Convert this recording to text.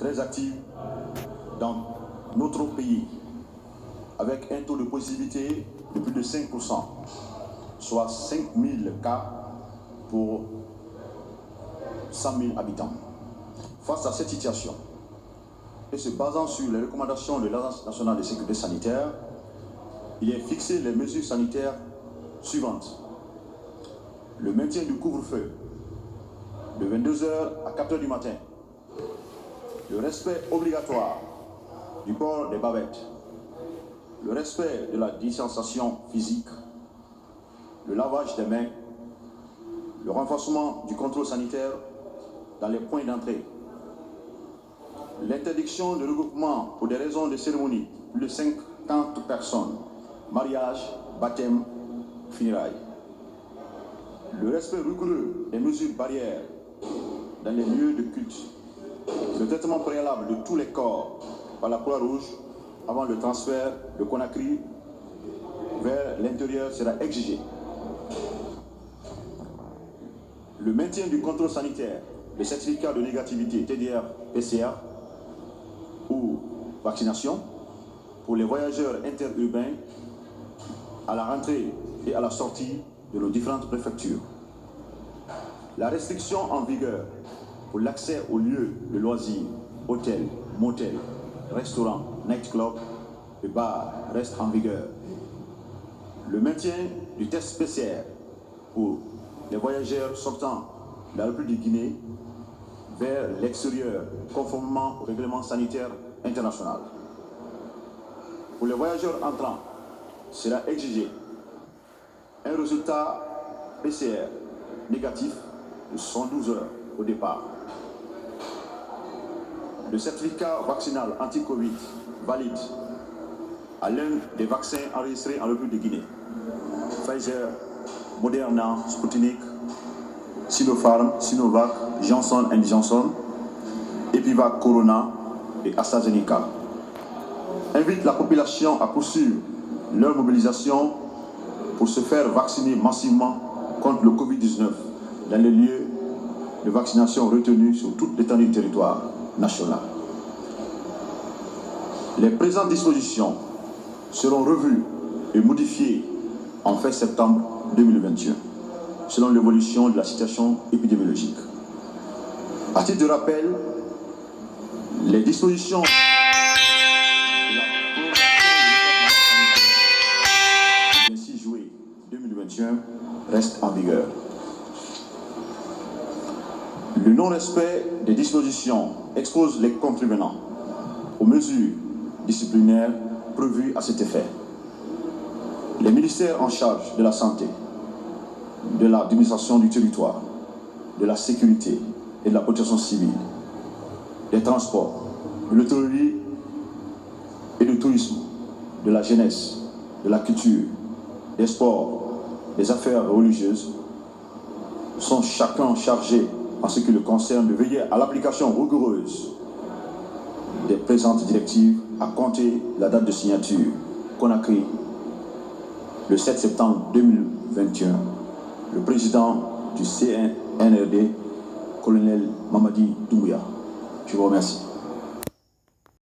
très active dans notre pays, avec un taux de positivité de plus de 5%, soit 5000 cas pour 100 000 habitants. Face à cette situation, et se basant sur les recommandations de l'Agence nationale de sécurité sanitaire, il est fixé les mesures sanitaires suivantes. Le maintien du couvre-feu de 22 h à 4 h du matin, le respect obligatoire du port des bavettes, le respect de la distanciation physique, le lavage des mains, le renforcement du contrôle sanitaire dans les points d'entrée, l'interdiction de regroupement pour des raisons de cérémonie, plus de 50 personnes, mariage, baptême, funérailles, le respect rigoureux des mesures barrières dans les lieux de culte, le traitement préalable de tous les corps par la Croix-Rouge avant le transfert de Conakry vers l'intérieur sera exigé. Le maintien du contrôle sanitaire, le certificat de négativité TDR-PCR ou vaccination pour les voyageurs interurbains à la rentrée et à la sortie de nos différentes préfectures. La restriction en vigueur pour l'accès aux lieux de loisirs, hôtels, motels, restaurants, nightclubs et bars reste en vigueur. Le maintien du test PCR pour les voyageurs sortant de la République de Guinée vers l'extérieur, conformément au règlement sanitaire international. Pour les voyageurs entrants, sera exigé un résultat PCR négatif de 112 heures au départ. Le certificat vaccinal anti-Covid valide à l'un des vaccins enregistrés en République de Guinée. Pfizer, Moderna, Sputnik, Sinopharm, Sinovac, Johnson & Johnson, Epivac Corona et AstraZeneca. Invite la population à poursuivre leur mobilisation pour se faire vacciner massivement contre le Covid-19 dans les lieux de vaccination retenus sur toute l'étendue du territoire national. Les présentes dispositions seront revues et modifiées en fin septembre 2021, selon l'évolution de la situation épidémiologique. À titre de rappel, les dispositions de la prorogation du 26 juillet 2021 restent en vigueur. Le non-respect des dispositions expose les contrevenants aux mesures disciplinaires prévues à cet effet. Les ministères en charge de la santé, de l'administration du territoire, de la sécurité et de la protection civile, des transports, de l'hôtellerie et du tourisme, de la jeunesse, de la culture, des sports, des affaires religieuses, sont chacun chargés, en ce qui le concerne, de veiller à l'application rigoureuse des présentes directives à compter la date de signature Conakry, le 7 septembre 2021. Le président du CNRD, colonel Mamadi Doumbouya. Je vous remercie.